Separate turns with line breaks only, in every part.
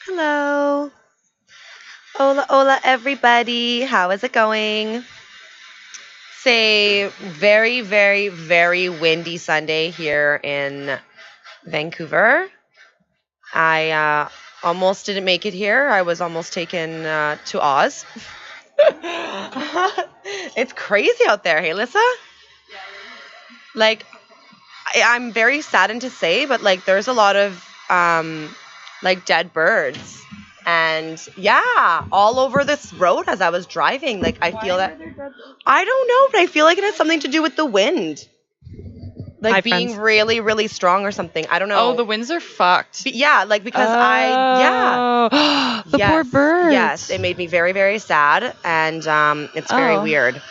Hello. Hola, hola, everybody. How is it going? Say very, very, very windy Sunday here in Vancouver. I almost didn't make it here. I was almost taken to Oz. It's crazy out there. Hey, Lissa? Like, I'm very saddened to say, but like, there's a lot of like dead birds, and yeah, all over this road as I was driving. Like, I feel that I don't know, but I feel like it has something to do with the wind, like
Hi,
being
friends.
really, really strong or something. I don't know.
Oh, the winds are fucked.
Yeah, like because yeah.
Oh, the
Yes,
poor birds.
Yes, it made me very, very sad, and it's very
Oh.
weird.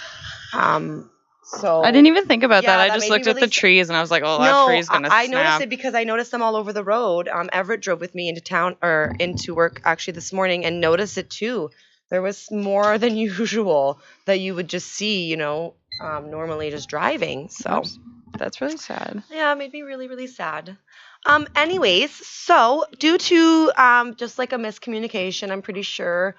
So
I didn't even think about
yeah,
that. I
that
just
made me
looked at
really
the trees and I was like, oh, that
No,
tree's gonna
I
snap.
noticed it because I noticed them all over the road. Everett drove with me into town or into work actually this morning and noticed it too. There was more than usual that you would just see, normally just driving. So
Oops. That's really sad.
yeah, it made me really, really sad. Anyways, so due to just like a miscommunication, I'm pretty sure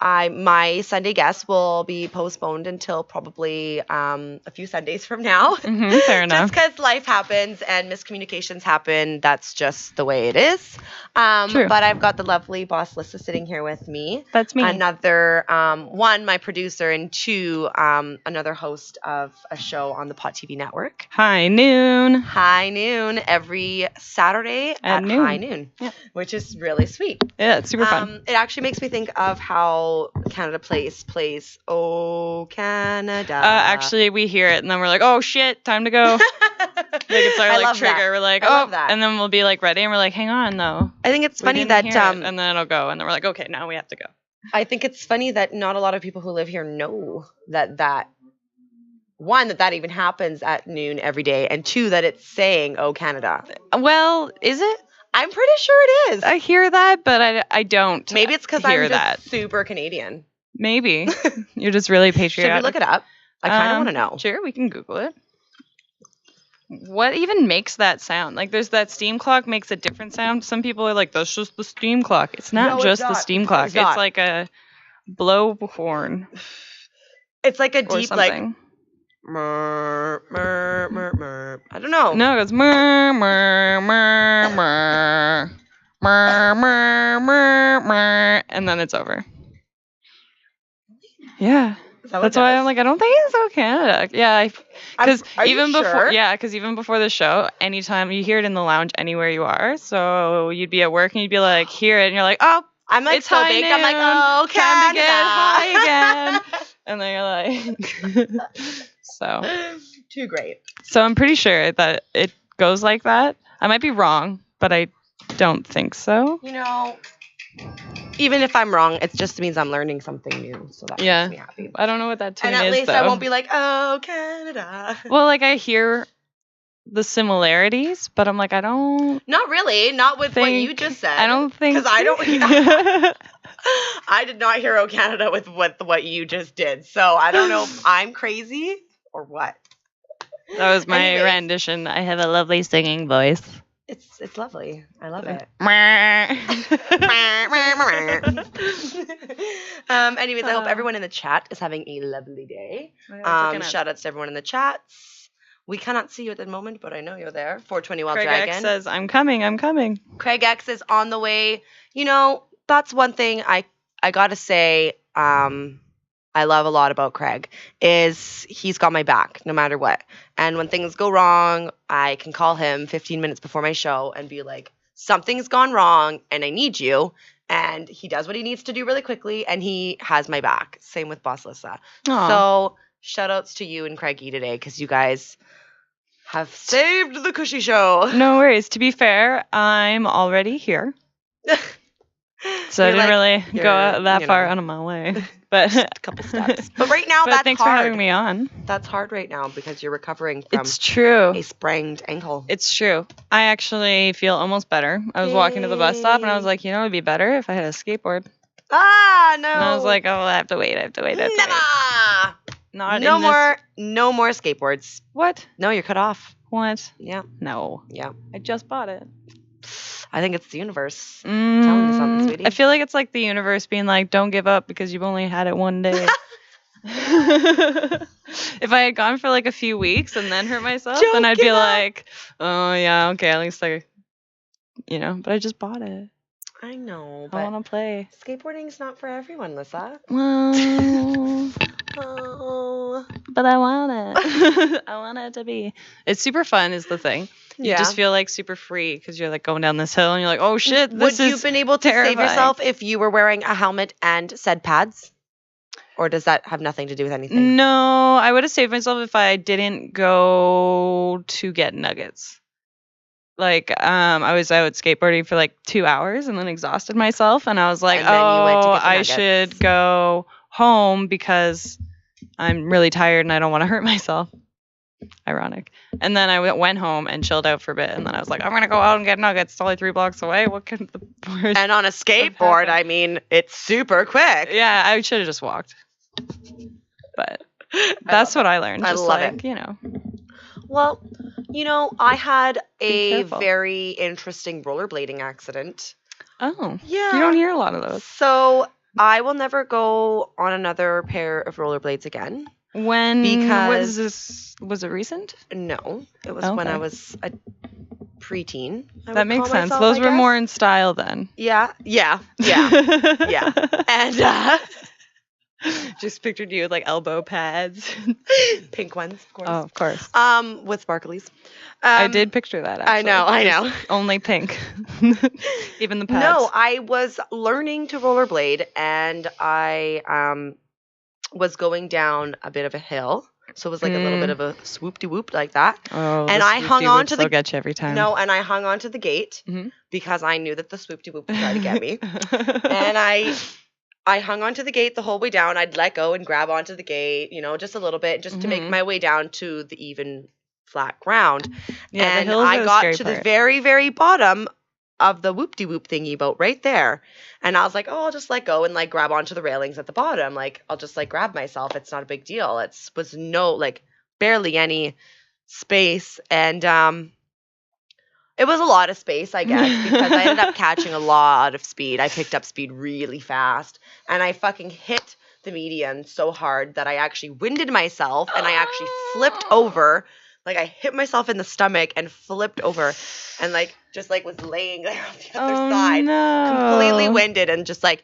my Sunday guest will be postponed until probably a few Sundays from now.
Fair enough.
Just because life happens and miscommunications happen. That's just the way it is.
True.
But I've got the lovely boss Lissa sitting here with me.
That's me.
Another, one, my producer, and two, another host of a show on the Pot TV network.
High noon.
High noon every Saturday at
noon.
high noon,
Yeah.
which is really sweet.
Yeah, it's super fun.
It actually makes me think of how Canada plays Oh Canada.
Actually, we hear it and then we're like, oh shit, time to go. Like it's our
I
like
love
trigger.
that.
We're like,
I
oh,
love that.
and then we'll be like ready and we're like, hang on though.
I think it's
We
funny
didn't
that
hear it. And then it'll go and then we're like, okay, now we have to go.
I think it's funny that not a lot of people who live here know that one, that even happens at noon every day, and two, that it's saying Oh Canada.
Well, is it?
I'm pretty sure it is.
I hear that, but I don't.
Maybe it's because
hear
I'm just
that.
super Canadian.
Maybe. You're just really
Should we
patriotic.
look it up? I kind of want to know.
Sure, we can Google it. What even makes that sound? Like, there's that steam clock makes a different sound. Some people are like, that's just the steam clock. It's not
No, it's
just the
not.
steam clock.
It's not.
It's like a blow horn
It's like a
or
deep, like,
something.
murr, murr, murr, murr. I don't know.
No, it goes murr, murr, murr, murr, murr, murr, murr, murr, and then it's over. Yeah.
Is that what
That's
it
why
does?
I'm like, I don't think it's so Canada. Yeah, because
Are you
even before,
sure?
yeah, because even before the show, anytime you hear it in the lounge, anywhere you are, so you'd be at work and you'd be like, hear it, and you're like, oh,
I'm like
it's
so
high
baked. I'm like,
noon,
oh,
time
Canada.
to get high again, and then you're like, so
Too great.
I'm pretty sure that it goes like that. I might be wrong, but I don't think so.
Even if I'm wrong, it just means I'm learning something new. So that
Yeah.
makes me happy.
I don't know what that tune
And at
is,
least
though.
I won't be like, oh, Canada.
Well, like I hear the similarities, but I'm like, I don't.
Not really. Not with what you just said.
I don't think.
Because I don't. I did not hear Oh Canada with what you just did. So I don't know if I'm crazy or what.
That was my
Anyways.
rendition. I have a lovely singing voice.
It's lovely. I love it. Anyways, I hope everyone in the chat is having a lovely day. Shout outs to everyone in the chats. We cannot see you at the moment, but I know you're there. 420 Wild
Craig
Dragon
X says, I'm coming.
Craig X is on the way. That's one thing I gotta say. I love a lot about Craig is he's got my back no matter what. And when things go wrong, I can call him 15 minutes before my show and be like, something's gone wrong and I need you. And he does what he needs to do really quickly and he has my back. Same with Boss Lissa.
Aw.
So shout outs to you and Craigie today because you guys have saved the Cushy Show.
No worries. To be fair, I'm already here. So I
You're
didn't
like-
really go
you're,
that far out of my way. But
a couple steps. But right now,
but
that's
thanks
hard.
for having me on.
That's hard right now because you're recovering from
It's true.
a sprained ankle.
It's true. I actually feel almost better. I was walking to the bus stop and I was like, it'd be better if I had a skateboard.
Ah, no.
And I was like, oh, I have to wait.
Never.
Not
No
in
more skateboards.
What?
No, you're cut off.
What?
Yeah.
No.
Yeah.
I just bought it.
I think it's the universe telling you something, sweetie.
I feel like it's like the universe being like, don't give up because you've only had it one day. If I had gone for like a few weeks and then hurt myself, then I'd be like, oh yeah, okay, at least I, but I just bought it.
I know,
I
but
want to play.
skateboarding's not for everyone, Lissa.
Well,
Oh.
but I want it. I want it to be. It's super fun is the thing. You just feel like super free because you're like going down this hill and you're like, oh shit, this
Would you have been able to save yourself if you were wearing a helmet and said pads? Or does that have nothing to do with anything?
No, I would have saved myself if I didn't go to get nuggets. Like, I was out skateboarding for like 2 hours and then exhausted myself. And I was like,
And then you went to get the
I
nuggets.
should go home because I'm really tired and I don't want to hurt myself. Ironic. And then I went home and chilled out for a bit. And then I was like, I'm going to go out and get nuggets. It's only 3 blocks away. What could the worst?
And on a skateboard, I mean, it's super quick.
Yeah, I should have just walked. But that's what I learned.
I
Just
love
like,
it. Well, I had a very interesting rollerblading accident.
Oh.
Yeah.
You don't hear a lot of those.
So I will never go on another pair of rollerblades again.
Was it recent?
No, it was when I was a preteen.
That makes sense. Those were more in style then.
Yeah. And
just pictured you with like elbow pads,
pink ones, of course.
Oh, of course.
With sparklies.
I did picture that. Actually.
I know.
Only pink. Even the pads.
No, I was learning to rollerblade, and I was going down a bit of a hill. So it was like a little bit of a swoop-de-whoop like that.
Oh,
and I hung on to the
get you every time.
No, and I hung on to the gate because I knew that the swoop-de-whoop would try to get me. And I hung onto the gate the whole way down. I'd let go and grab onto the gate, just a little bit, just to make my way down to the even flat ground.
Yeah,
and
the hills
I
are the
got
scary
to
part.
the very, very bottom of the whoop-de-whoop thingy boat right there. And I was like, oh, I'll just let go and like grab onto the railings at the bottom. Like, I'll just like grab myself. It's not a big deal. Was no, like, barely any space. And it was a lot of space, I guess, because I ended up catching a lot of speed. I picked up speed really fast. And I fucking hit the median so hard that I actually winded myself and I actually flipped over. Like, I hit myself in the stomach and flipped over and, like, just, like, was laying there on the other side.
No.
Completely winded and just, like,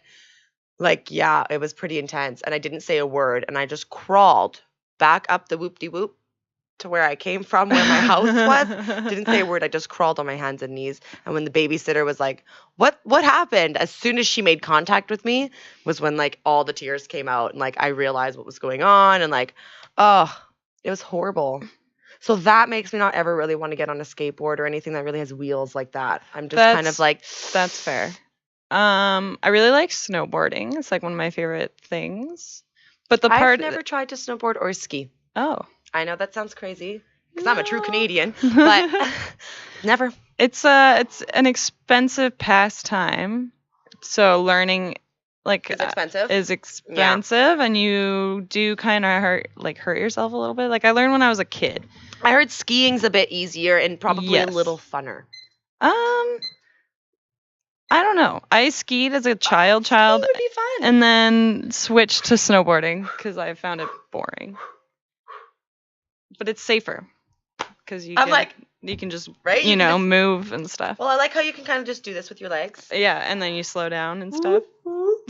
yeah, it was pretty intense. And I didn't say a word. And I just crawled back up the whoop-de-whoop to where I came from, where my house was. Didn't say a word. I just crawled on my hands and knees. And when the babysitter was like, what happened? As soon as she made contact with me was when, like, all the tears came out. And, like, I realized what was going on. And, like, oh, it was horrible. So that makes me not ever really want to get on a skateboard or anything that really has wheels like that. I'm just kind of like...
That's fair. I really like snowboarding. It's like one of my favorite things. But
I've never tried to snowboard or ski.
Oh.
I know that sounds crazy because I'm a true Canadian, but never.
It's an expensive pastime. So learning is expensive and you do kind of hurt yourself a little bit. Like I learned when I was a kid.
I heard skiing's a bit easier and probably a little funner.
I don't know. I skied as a child,
It would be fun.
and then switched to snowboarding because I found it boring. But it's safer because you can just move and stuff.
Well, I like how you can kind of just do this with your legs.
Yeah, and then you slow down and stuff.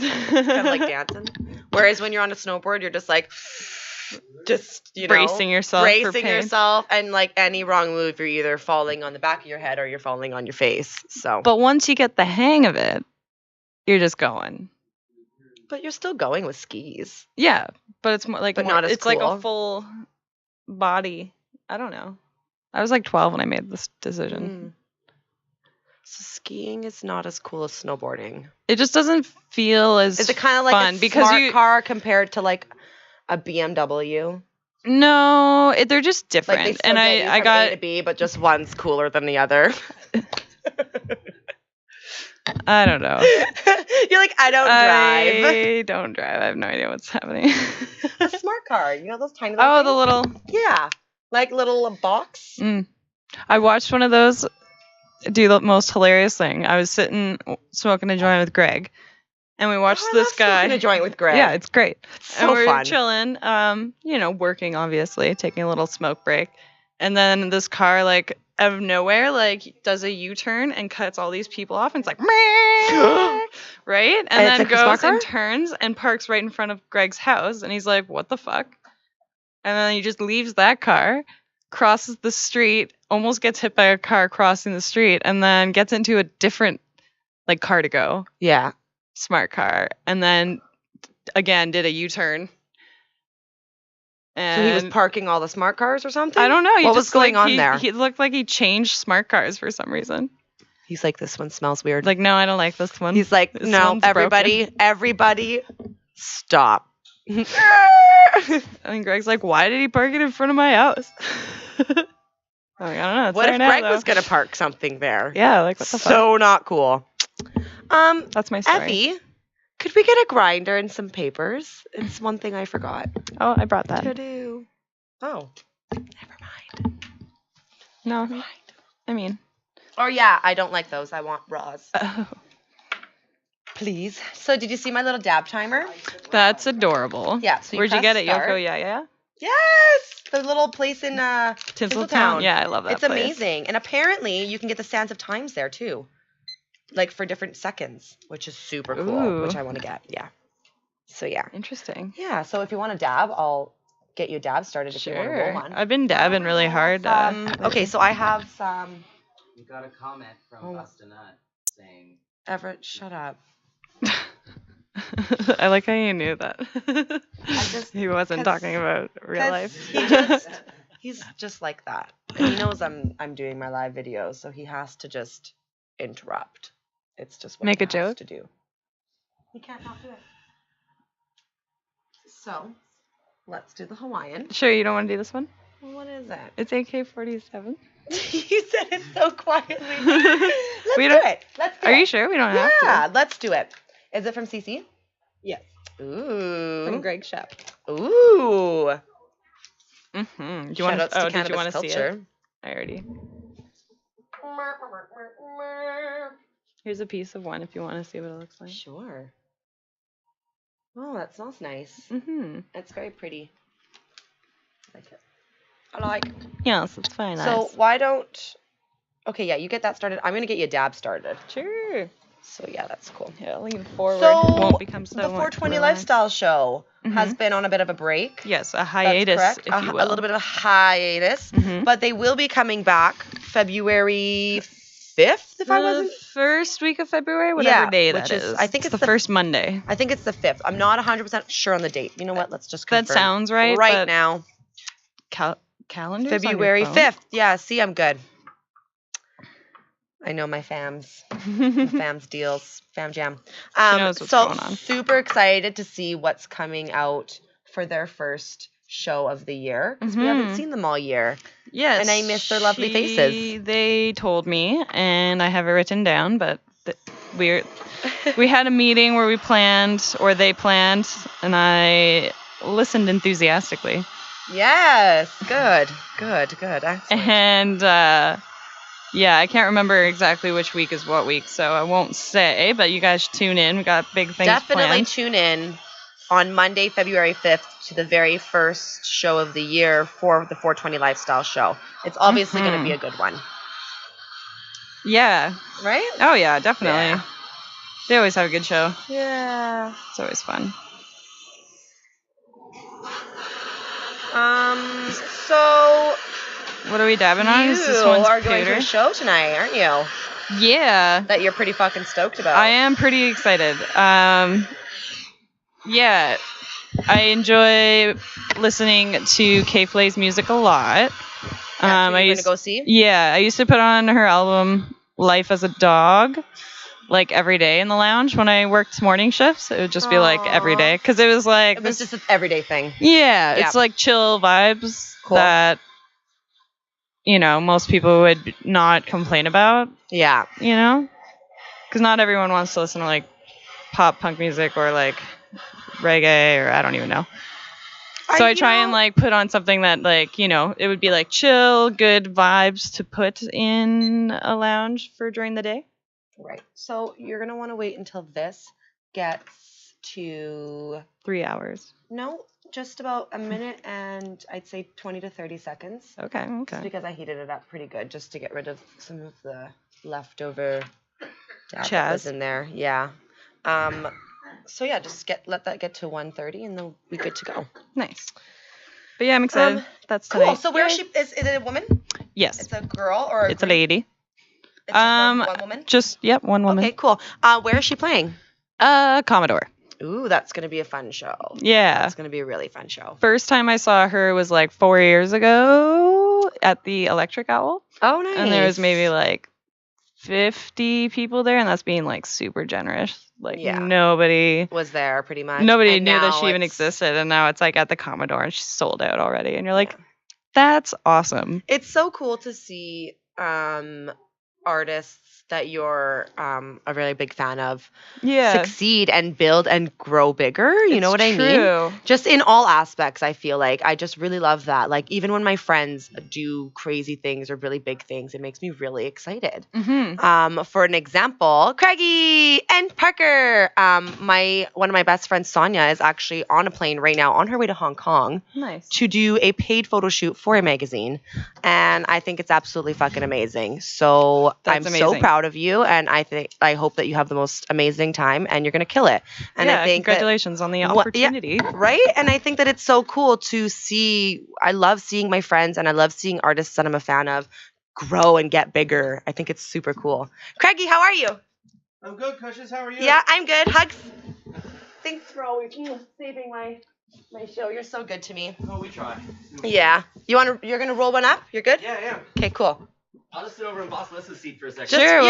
Kind of like dancing. Whereas when you're on a snowboard, you're just like,
bracing yourself,
and like any wrong move, you're either falling on the back of your head or you're falling on your face. So,
but once you get the hang of it, you're just going.
But you're still going with skis.
Yeah, but it's more like
not as cool.
Like a full body. I don't know. I was like 12 when I made this decision.
So skiing is not as cool as snowboarding.
It just doesn't feel as
Is it kind of like
fun
a
because
smart car compared to like a BMW?
No, they're just different.
Like they
and I got
A to B, but just one's cooler than the other.
I don't know.
You're like, I don't drive.
I don't drive. I have no idea what's happening.
A smart car. You know those tiny little things?
The little...
Yeah. Like little box.
I watched one of those do the most hilarious thing. I was sitting smoking a joint with Greg, and we watched this guy.
Smoking a joint with Greg.
Yeah, it's great.
So
and we're
fun.
chilling, working obviously, taking a little smoke break, and then this car like out of nowhere like does a U-turn and cuts all these people off, and it's like right, and
And it's
then
like a smart
goes and
car?
turns and parks right in front of Greg's house, and he's like, "What the fuck?" And then he just leaves that car, crosses the street, almost gets hit by a car crossing the street, and then gets into a different like car to go,
Yeah.
smart car, and then again did a U-turn.
So he was
And
parking all the smart cars or something?
I don't know.
What was going on there?
He looked like he changed smart cars for some reason.
He's like, this one smells weird.
Like, no, I don't like this one.
He's like,
This
no,
one's
everybody, stop.
I think Greg's like, why did he park it in front of my house? I'm like, I don't know. It's
What if
there now,
Greg
though.
was gonna park something there?
Yeah, like what the fuck?
So not cool.
That's my story.
Evie, could we get a grinder and some papers? It's one thing I forgot
Oh, I brought that.
to do. Oh, never mind.
No, I mean,
Or yeah, I don't like those. I want raws.
oh,
Please. So did you see my little dab timer?
that's adorable.
Yeah. So
Where'd you
press
get it,
start.
Yoko? Yeah.
Yes, the little place in
Tinseltown. Yeah, I love that
It's
place.
amazing, and apparently you can get the sands of times there too, like for different seconds, which is super cool.
Ooh.
Which I want to get. Yeah. So yeah.
Interesting.
Yeah. So if you want to dab, I'll get you a dab started if you want to roll
Sure.
one.
I've been dabbing really hard.
Okay, so I have some.
We got a comment from Bustinut saying,
Everett, shut up.
I like how you knew that.
just-
he wasn't
'cause-
talking about real
'Cause
life.
he's just like that, and he knows I'm doing my live videos, so he has to just interrupt. It's just what
Make
he
a
has
joke?
to do. He can't not do it. So, let's do the Hawaiian.
Sure, you don't want to do this one?
What is it?
It's AK-47.
You said it so quietly. Let's
We
do
don't-
it. Let's do
Are
it.
you sure? We don't have to.
Yeah, let's do it. Is it from CC?
Yes.
Ooh.
From Greg Shep.
Ooh.
Mm-hmm. Do you want to?
Shoutouts to
Oh, did you
Cannabis
want to see
Culture.
it? I already. Here's a piece of one if you want to see what it looks like.
Sure. Oh, that smells nice.
Mm-hmm.
It's very pretty. I like it. I like.
Yes, it's fine.
So why don't? Okay, yeah, you get that started. I'm gonna get you a dab started.
Sure.
So yeah, that's cool.
Yeah, lean forward.
So
won't become so
the 420
relaxed.
Lifestyle Show has
Mhm.
been on a bit of a break.
Yes, a
That's
hiatus,
correct.
if you will.
A little bit of a hiatus,
Mhm.
but they will be coming back February 5th, if I
The
wasn't.
first week of February, whatever
Yeah,
day
which
that
is-
is.
I think it's
the
the-
first Monday.
I think it's the 5th. I'm not 100% sure on the date. You know what? Let's just confirm.
That sounds right.
Right
but
now,
calendar.
February 5th. Yeah, see, I'm good. I know my fams. Fams deals, fam jam.
knows what's
so
going on.
super excited to see what's coming out for their first show of the year because we haven't
Mhm.
seen them all year.
Yes.
And I miss their lovely faces.
They told me, and I have it written down, but we had a meeting where we planned, or they planned, and I listened enthusiastically.
Yes, good. Excellent.
And yeah, I can't remember exactly which week is what week, so I won't say, but you guys tune in. We got big things
Definitely
planned.
tune in on Monday, February 5th to the very first show of the year for the 420 Lifestyle Show. It's obviously going to be a good one,
Yeah.
right?
Oh, yeah, definitely.
Yeah.
They always have a good show.
Yeah.
It's always fun.
So
What are we dabbing on?
you
Is this one's
are going to
pewter?
a show tonight, aren't you?
Yeah.
That you're pretty fucking stoked about.
I am pretty excited. Yeah, I enjoy listening to K Flay's music a lot.
That's who
I
you're going
used
to go see?
Yeah, I used to put on her album Life as a Dog like every day in the lounge when I worked morning shifts. It would just be like every
Aw.
day because it was like
It was just an everyday thing.
yeah,
Yeah.
it's like chill vibes
Cool.
that most people would not complain about,
Yeah.
because not everyone wants to listen to like pop punk music or like reggae or I don't even know. So I try and like put on something that like, you know, it would be like chill, good vibes to put in a lounge for during the day.
Right. So you're gonna want to wait until this gets to
3 hours.
no, just about a minute and I'd say 20 to 30 seconds.
Okay.
Just because I heated it up pretty good, just to get rid of some of the leftover dab that was
Chaz.
in there. Yeah. So yeah, just let that get to 1:30 and then we'll be good to go.
Nice. But yeah, I'm excited. That's tonight.
Cool. So where is she? Is it a woman?
Yes.
It's a girl or
It's a lady.
It's just one woman?
Yep, one woman.
Okay, cool. Where is she playing?
Commodore.
Ooh, that's going to be a fun show.
Yeah.
That's going to be a really fun show.
First time I saw her was like 4 years ago at the Electric Owl.
Oh, nice.
And there was maybe like 50 people there, and that's being like super generous. Like nobody
was there pretty much.
Nobody
and
knew that she even existed, and now it's like at the Commodore and she's sold out already. And you're like, that's awesome.
It's so cool to see artists that you're a really big fan of succeed and build and grow bigger. You know what I mean? Just in all aspects, I feel like I just really love that. Like even when my friends do crazy things or really big things, it makes me really excited.
Mm-hmm.
For an example, Craigie and Parker, one of my best friends, Sonia, is actually on a plane right now on her way to Hong Kong to do a paid photo shoot for a magazine. And I think it's absolutely fucking amazing. So I'm so proud of you, and I hope that you have the most amazing time and you're gonna kill it. And I think
congratulations on the opportunity.
Right? And I think that it's so cool to see. I love seeing my friends and I love seeing artists that I'm a fan of grow and get bigger. I think it's super cool. Craigie, how are you?
I'm good, Cushes. How are you?
Yeah, I'm good. Hugs. Thanks for always saving my show. You're so good to me.
Oh, we try.
Yeah. You're gonna roll one up? You're good?
Yeah.
Okay, cool.
I'll just sit over in Boss Melissa's seat for a second.
Sure,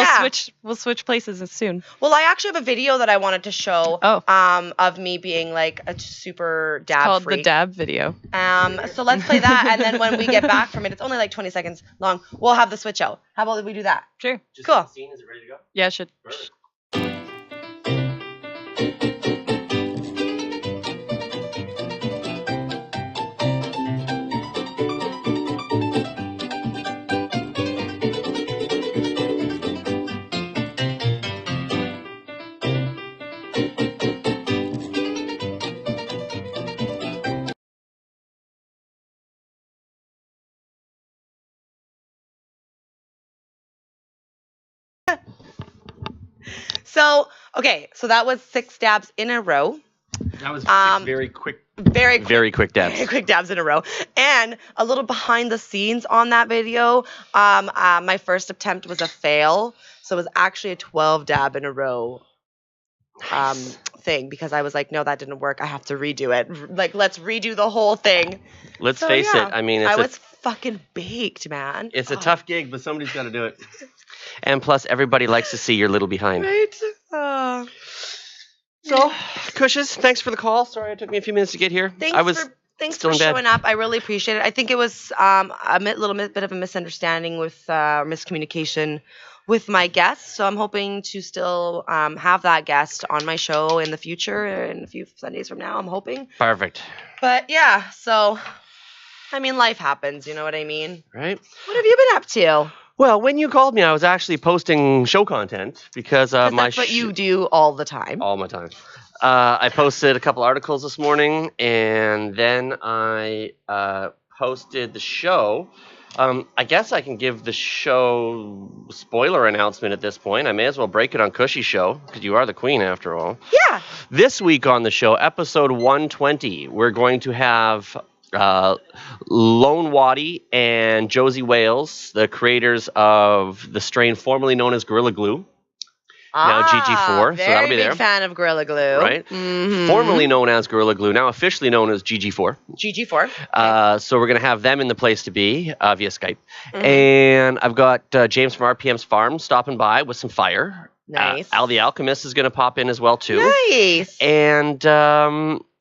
we'll switch places soon.
Well, I actually have a video that I wanted to show. Of me being like a super dab
called
freak.
The Dab Video.
So let's play that, and then when we get back from it, it's only like 20 seconds long. We'll have the switch out. How about we do that?
Sure.
Just
cool.
The scene, is it ready to go?
Yeah, it should.
Perfect.
So that was 6 dabs in a row.
That was 6 very quick dabs.
Very quick dabs in a row. And a little behind the scenes on that video, my first attempt was a fail. So it was actually a 12 dab in a row thing, because I was like, no, that didn't work. I have to redo it. Like, let's redo the whole thing.
Let's face it. I mean,
I was fucking baked, man.
It's a tough gig, but somebody's got to do it. And plus, everybody likes to see your little behind.
Right?
So, Cushes, thanks for the call. Sorry it took me a few minutes to get here.
Thanks for showing up. I really appreciate it. I think it was a little bit of a misunderstanding with miscommunication with my guest. So I'm hoping to still have that guest on my show in the future, in a few Sundays from now, I'm hoping.
Perfect.
But yeah, so, I mean, life happens, you know what I mean?
Right.
What have you been up to?
Well, when you called me, I was actually posting show content because that's
what you do all the time.
All my time. I posted a couple articles this morning, and then I posted the show. I guess I can give the show spoiler announcement at this point. I may as well break it on Cushy's show, because you are the queen after all.
Yeah.
This week on the show, episode 120, we're going to have Lone Waddy and Josie Wales, the creators of the strain formerly known as Gorilla Glue. Now GG4, so that'll be there.
Very big fan of Gorilla Glue.
Right?
Mm-hmm.
Formerly known as Gorilla Glue, now officially known as GG4.
GG4.
So we're going to have them in the place to be via Skype.
Mm-hmm.
And I've got James from RPM's Farm stopping by with some fire.
Nice.
Al the Alchemist is going to pop in as well, too.
Nice.
And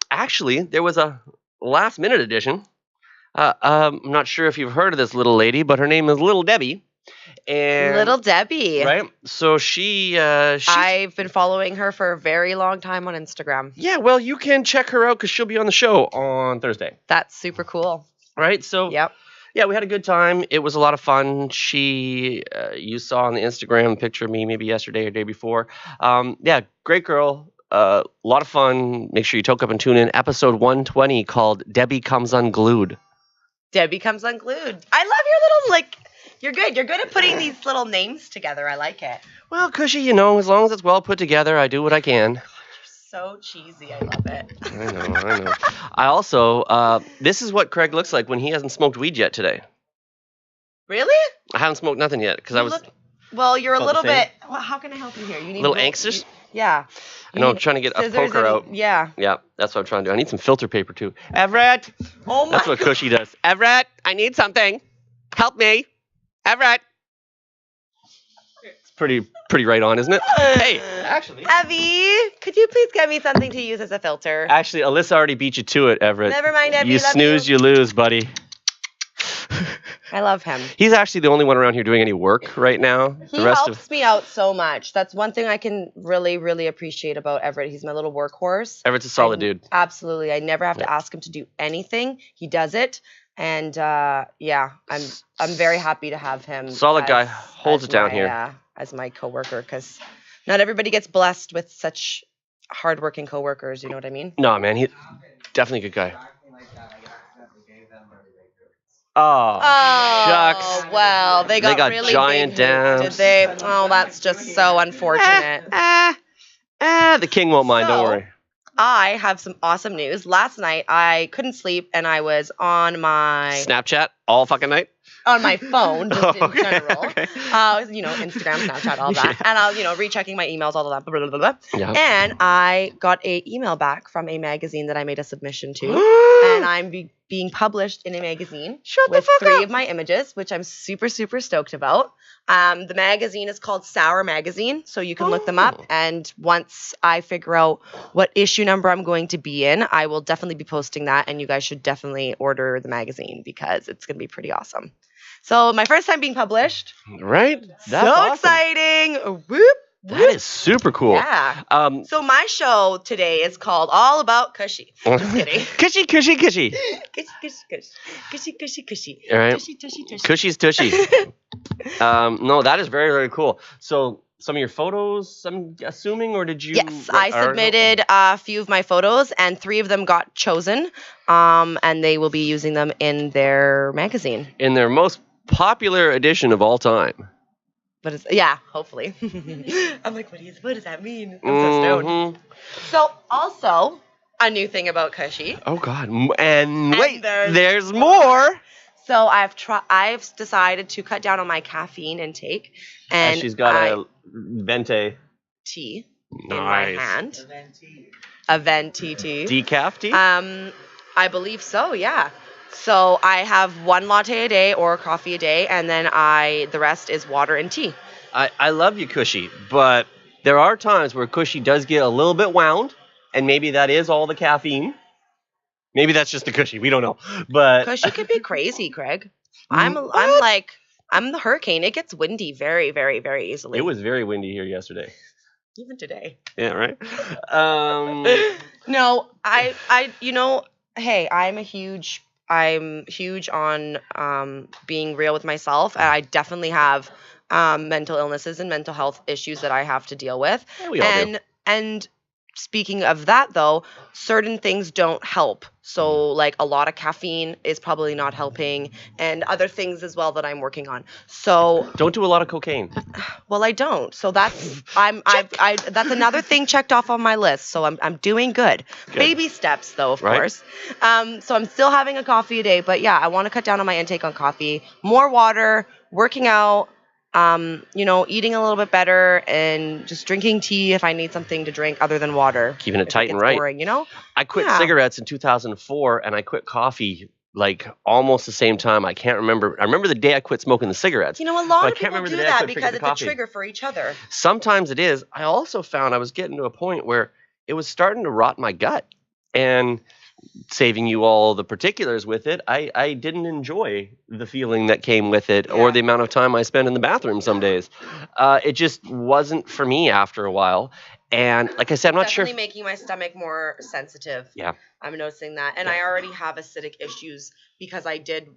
actually, there was a last-minute addition. I'm not sure if you've heard of this little lady, but her name is Little Debbie. And
Little Debbie.
right. So she's
I've been following her for a very long time on Instagram.
yeah. Well, you can check her out because she'll be on the show on Thursday.
That's super cool.
Right. So
Yep.
yeah, we had a good time. It was a lot of fun. You saw on the Instagram picture of me maybe yesterday or day before. Yeah, great girl. A lot of fun. Make sure you toke up and tune in. Episode 120 called Debbie Comes Unglued.
Debbie Comes Unglued. I love your little, you're good. You're good at putting these little names together. I like it.
Well, Cushy, as long as it's well put together, I do what I can.
You're so cheesy. I love it.
I know. I also, this is what Craig looks like when he hasn't smoked weed yet today.
Really?
I haven't smoked nothing yet because I was
Well, you're a
Felt
little
the same.
bit. Well, how can I help you here? You need
a little
to-
anxious.
Yeah.
I know,
You
I'm trying to get a
scissors
poker
and-
out.
Yeah.
Yeah, that's what I'm trying to do. I need some filter paper too. Everett!
Oh my.
That's what Cushy does. Everett, I need something. Help me. Everett! It's pretty right on, isn't it? Hey, actually.
Evie, could you please get me something to use as a filter?
Actually, Alyssa already beat you to it, Everett.
Never mind, Evie.
You
love
snooze, you lose, buddy.
I love him.
He's actually the only one around here doing any work right now.
He
The rest
helps
of
me out so much. That's one thing I can really, really appreciate about Everett. He's my little workhorse.
Everett's a solid dude.
Absolutely. I never have to ask him to do anything. He does it. And yeah, I'm very happy to have him.
Solid guy. Holds it down here.
As my coworker, because not everybody gets blessed with such hardworking coworkers. You know what I mean?
No, man, he's definitely a good guy.
Acting like that, I accidentally gave them really big hoops.
Oh, shucks.
Well, they got
got
really
giant
big hoops,
dams.
did they? Oh, that's just so unfortunate.
The king won't mind, don't
So-
worry.
I have some awesome news. Last night I couldn't sleep and I was on my
Snapchat all fucking night?
phone just in
Okay,
general.
okay.
Instagram, Snapchat, all that.
Yeah.
And I was, rechecking my emails, all of that, blah, blah, blah, blah.
Yeah.
And I got a email back from a magazine that I made a submission to. And I'm being published in a magazine
Shut the
with
fuck
3
up.
of my images, which I'm super, super stoked about. The magazine is called Sour Magazine, so you can look them up.
Oh.
And once I figure out what issue number I'm going to be in, I will definitely be posting that. And you guys should definitely order the magazine because it's going to be pretty awesome. So my first time being published.
Right? That's
so
awesome.
exciting. Whoop.
That is super cool.
Yeah. So my show today is called All About Cushy. Just kidding.
Cushy.
Cushy, cushy, cushy. Cushy, cushy, cushy.
All right.
Tushy, tushy, tushy.
Cushy's tushy. No, that is very, very cool. So some of your photos, I'm assuming, or did you?
Yes, I submitted a few of my photos, and 3 of them got chosen, and they will be using them in their magazine.
In their most popular edition of all time.
But hopefully. I'm like, what does that mean? I'm so stoned.
Mhm.
So also, a new thing about Cushy.
Oh God! And wait,
there's
there's more.
So I've decided to cut down on my caffeine intake, and
She's got a venti.
tea in
Nice.
my hand. A venti tea.
Decaf tea.
I believe so. Yeah. So I have 1 latte a day or coffee a day, and then the rest is water and tea.
I love you, Cushy, but there are times where Cushy does get a little bit wound, and maybe that is all the caffeine. Maybe that's just the Cushy. We don't know, but
Cushy could be crazy, Craig.
What?
I'm the hurricane. It gets windy very, very, very easily.
it was very windy here yesterday.
even today.
Yeah, right.
No, hey, I'm huge on being real with myself, and I definitely have mental illnesses and mental health issues that I have to deal with.
Yeah, we all do.
And speaking of that, though, certain things don't help. So, like, a lot of caffeine is probably not helping, and other things as well that I'm working on. So,
Don't do a lot of cocaine.
well, I don't. So that's that's another thing checked off on my list. So I'm doing good. Baby steps, though, of
Right.
course. So I'm still having a coffee a day, but yeah, I want to cut down on my intake on coffee, more water, working out. Eating a little bit better, and just drinking tea if I need something to drink other than water.
Keeping it
If
tight and
gets
right.
boring,
I quit
Yeah.
cigarettes in 2004, and I quit coffee like almost the same time. I can't remember. I remember the day I quit smoking the cigarettes.
A lot
But I
of
can't
people
remember the
do
day I
that
quit
because
drinking
it's
the coffee.
a trigger for each other.
Sometimes it is. I also found I was getting to a point where it was starting to rot my gut. And saving you all the particulars with it, I didn't enjoy the feeling that came with it or the amount of time I spent in the bathroom some days. It just wasn't for me after a while. And like I said, I'm not sure.
Definitely making my stomach more sensitive.
Yeah.
I'm noticing that. And I already have acidic issues because I did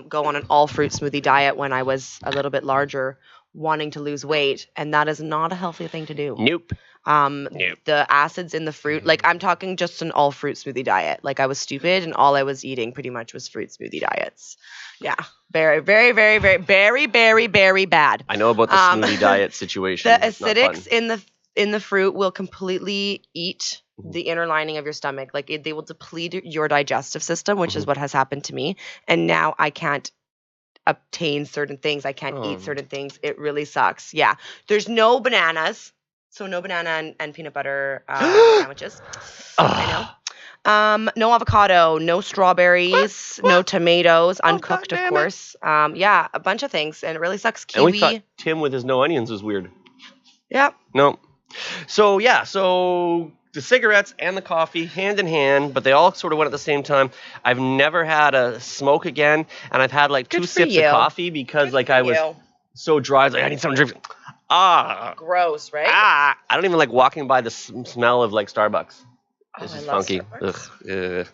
go on an all fruit smoothie diet when I was a little bit larger, wanting to lose weight. And that is not a healthy thing to do.
Nope.
The acids in the fruit, like I'm talking just an all fruit smoothie diet. Like I was stupid and all I was eating pretty much was fruit smoothie diets. Yeah. Very, very, very, very, very, very, very bad.
I know about the smoothie diet situation.
The
It's not
acidics
fun.
in the fruit will completely eat the inner lining of your stomach. Like they will deplete your digestive system, which is what has happened to me. And now I can't obtain certain things. I can't eat certain things. It really sucks. Yeah. There's no bananas. So no banana and peanut butter sandwiches. I know. No avocado, no strawberries, no tomatoes, uncooked, of course. Yeah, a bunch of things. And it really sucks. Kiwi.
And we thought Tim with his no onions was weird.
Yep.
No. So yeah, so the cigarettes and the coffee hand in hand, but they all sort of went at the same time. I've never had a smoke again, and I've had like
Good
2
for
sips
you.
of coffee because like I was so dry. I was like, I need something to drink.
Gross, right?
I don't even like walking by the smell of like Starbucks. This
I
is
love
funky.
Starbucks.
Ugh.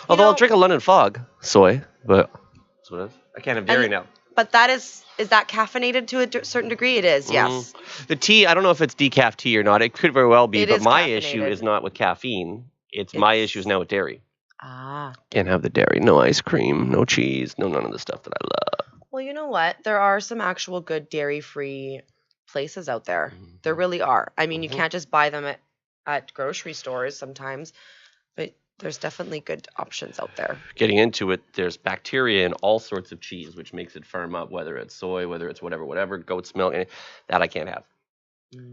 Although I'll drink a London Fog soy, but that's what it is. I can't have dairy now.
But that is that caffeinated to a certain degree? It is, yes.
The tea, I don't know if it's decaf tea or not. It could very well be,
It
but
is
my issue
caffeinated.
is not with caffeine. My issue is now with dairy.
Ah.
Can't have the dairy. No ice cream, no cheese, no none of the stuff that I love.
Well, you know what? There are some actual good dairy-free places out there. There really are. I mean, you can't just buy them at grocery stores sometimes, but there's definitely good options out there.
Getting into it, there's bacteria in all sorts of cheese, which makes it firm up, whether it's soy, whether it's whatever, goat's milk. That I can't have.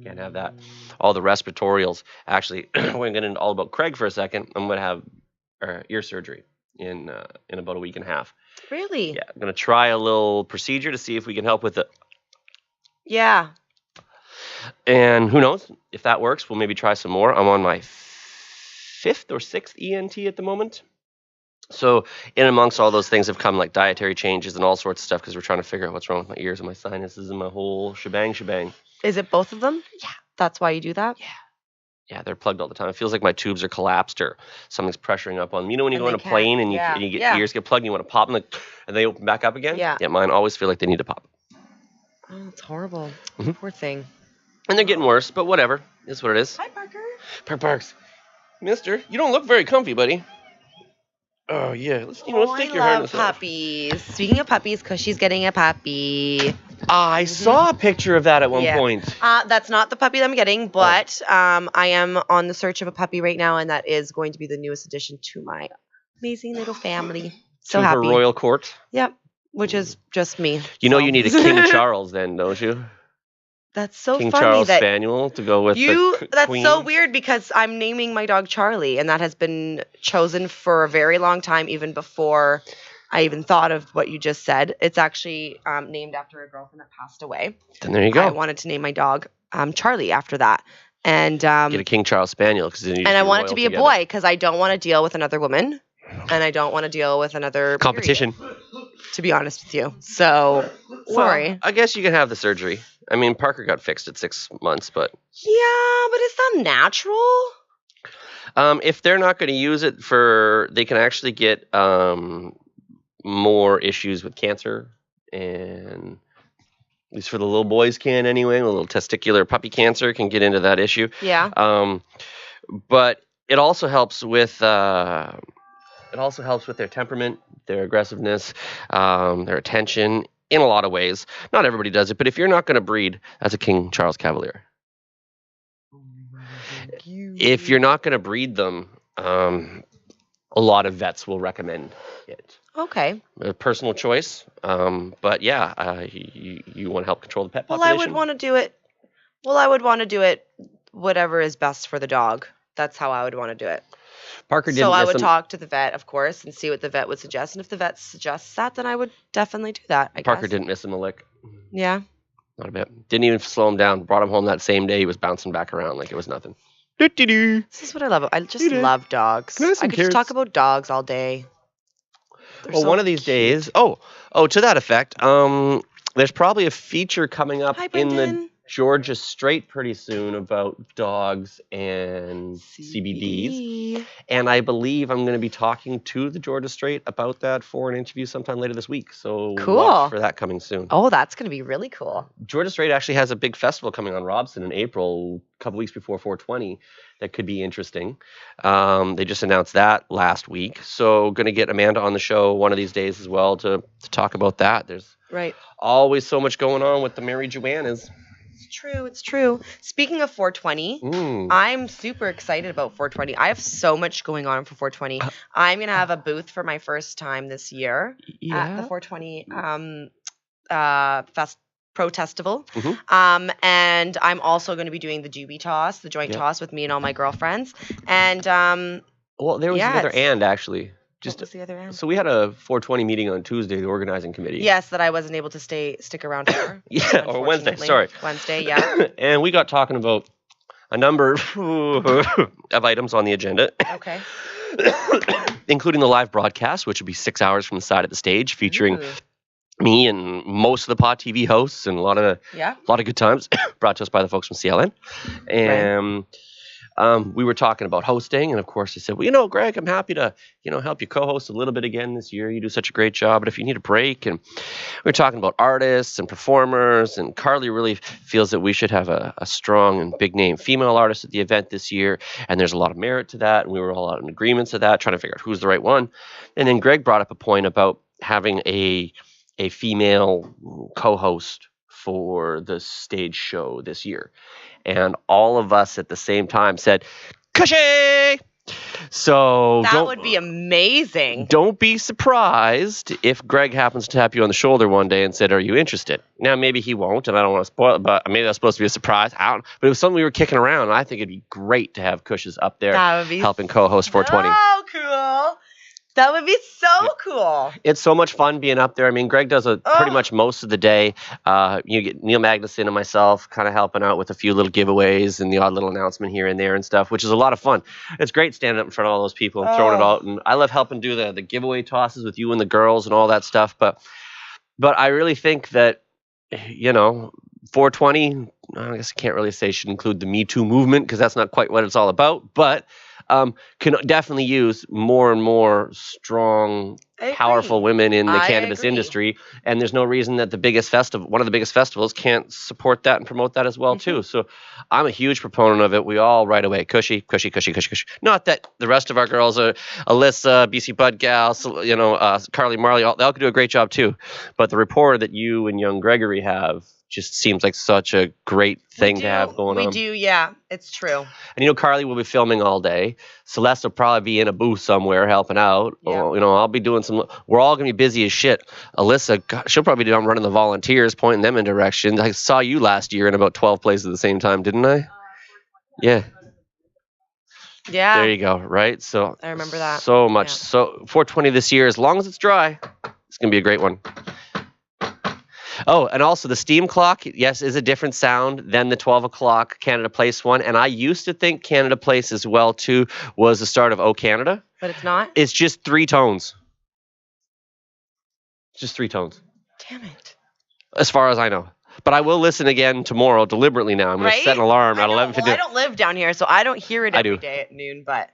Can't have that. All the respiratorials. Actually, we're going to get into all about Craig for a second. I'm going to have ear surgery in about a week and a half.
Really?
Yeah, I'm going to try a little procedure to see if we can help with it.
Yeah.
And who knows if that works? We'll maybe try some more. I'm on my 5th or 6th ENT at the moment. So in amongst all those things have come like dietary changes and all sorts of stuff because we're trying to figure out what's wrong with my ears and my sinuses and my whole shebang.
Is it both of them? Yeah. That's why you do that?
Yeah, they're plugged all the time. It feels like my tubes are collapsed or something's pressuring up on them. You know when you go on a plane and you get ears get plugged and you want to pop them and they open back up again?
Yeah.
Yeah, mine always feel like they need to pop.
Oh, that's horrible. Poor thing.
And they're getting worse, but whatever. It's what it is.
Hi, Parker.
Parks. Mister, you don't look very comfy, buddy. Oh, yeah. Let's stick your hair in
love
the
puppies. Speaking of puppies, Cushy's getting a puppy.
I saw a picture of that at one point.
That's not the puppy that I'm getting, but I am on the search of a puppy right now, and that is going to be the newest addition to my amazing little family. So
to
happy.
her royal court.
Yep, which is just me.
You know you need a King Charles then, don't you?
That's so
King
funny
Charles
that
Spaniel to go with
that's
queen.
so weird because I'm naming my dog Charlie, and that has been chosen for a very long time, even before I even thought of what you just said. It's actually named after a girlfriend that passed away.
Then there you go.
I wanted to name my dog Charlie after that, and
get a King Charles Spaniel because
and I want it to be a boy because I don't want to deal with another woman, and I don't want to deal with another
competition.
Period, to be honest with you, so sorry.
Well, I guess you can have the surgery. I mean, Parker got fixed at 6 months, but
yeah, but it's not natural.
If they're not going to use it they can actually get more issues with cancer, and at least for the little boys can anyway. A little testicular puppy cancer can get into that issue.
Yeah.
But it also helps with their temperament, their aggressiveness, their attention. In a lot of ways. Not everybody does it, but if you're not going to breed, that's a King Charles Cavalier. If you're not going to breed them, a lot of vets will recommend it.
Okay.
A personal choice, but yeah, you want to help control the pet population?
I would want to do it. Well, I would want to do it whatever is best for the dog. That's how I would want to do it.
Parker didn't.
So I would talk to the vet, of course, and see what the vet would suggest. And if the vet suggests that, then I would definitely do that.
Parker didn't miss him a lick.
Yeah.
Not a bit. Didn't even slow him down. Brought him home that same day. He was bouncing back around like it was nothing. Do-do-do.
This is what I love. I just
You did.
love dogs.
Can I have
I
some
could just talk
carrots?
about dogs all day. They're
Well,
so
one of these
cute.
days. To that effect. There's probably a feature coming up
Hi,
in the
Brendan.
Georgia Strait pretty soon about dogs and CBDs.
CBD.
And I believe I'm going to be talking to the Georgia Strait about that for an interview sometime later this week. So
Cool.
watch for that coming soon.
Oh, that's going to be really cool.
Georgia Strait actually has a big festival coming on Robson in April, a couple weeks before 420. That could be interesting. They just announced that last week. So going to get Amanda on the show one of these days as well to talk about that. There's
Right.
always so much going on with the Mary Joannas.
It's true. It's true. Speaking of 420, I'm super excited about 420. I have so much going on for 420. I'm going to have a booth for my first time this year at the 420 Protestival. And I'm also going to be doing the doobie toss, the joint toss with me and all my girlfriends. And
Well, there was another and actually.
what was the other end?
So we had a 420 meeting on Tuesday, the organizing committee.
Yes, that I wasn't able to stick around for.
Yeah, or Wednesday, sorry.
Wednesday, yeah.
And we got talking about a number of items on the agenda.
Okay.
Including the live broadcast, which will be 6 hours from the side of the stage, featuring me and most of the Pod TV hosts and a lot of good times brought to us by the folks from CLN. And we were talking about hosting, and of course I said, well, Greg, I'm happy to, help you co-host a little bit again this year. You do such a great job, but if you need a break, and we were talking about artists and performers, and Carly really feels that we should have a strong and big name female artist at the event this year, and there's a lot of merit to that, and we were all out in agreement to that, trying to figure out who's the right one. And then Greg brought up a point about having a female co-host for the stage show this year. And all of us at the same time said, Cushy! So
that would be amazing.
Don't be surprised if Greg happens to tap you on the shoulder one day and said, are you interested? Now, maybe he won't, and I don't want to spoil it, but maybe that's supposed to be a surprise. I don't know. But it was something we were kicking around, and I think it'd be great to have Cushes up there helping co-host 420.
Oh, cool. That would be so cool.
It's so much fun being up there. I mean, Greg does pretty much most of the day. You get Neil Magnuson and myself kind of helping out with a few little giveaways and the odd little announcement here and there and stuff, which is a lot of fun. It's great standing up in front of all those people and throwing it out. And I love helping do the giveaway tosses with you and the girls and all that stuff. But I really think that, 420, I guess I can't really say should include the Me Too movement because that's not quite what it's all about. But can definitely use more and more strong, powerful women in the cannabis industry. And there's no reason that one of the biggest festivals can't support that and promote that as well, too. So I'm a huge proponent of it. We all right away, cushy. Not that the rest of our girls are Alyssa, BC Bud Gal, Carly Marley, they all could do a great job, too. But the rapport that you and young Gregory have just seems like such a great thing to have going on.
We do, yeah. It's true.
And Carly will be filming all day. Celeste will probably be in a booth somewhere helping out.
Yeah.
I'll be doing we're all going to be busy as shit. Alyssa, she'll probably be running the volunteers, pointing them in directions. I saw you last year in about 12 places at the same time, didn't I? Yeah.
Yeah.
There you go, right? So
I remember that.
So much. So 420 this year, as long as it's dry, it's going to be a great one. Oh, and also the steam clock, yes, is a different sound than the 12 o'clock Canada Place one. And I used to think Canada Place as well, too, was the start of O Canada.
But it's not?
It's just 3 tones. Just 3 tones.
Damn it.
As far as I know. But I will listen again tomorrow deliberately now. I'm going to set an alarm at 11:50.
Well, I don't live down here, so I don't hear it every day at noon. But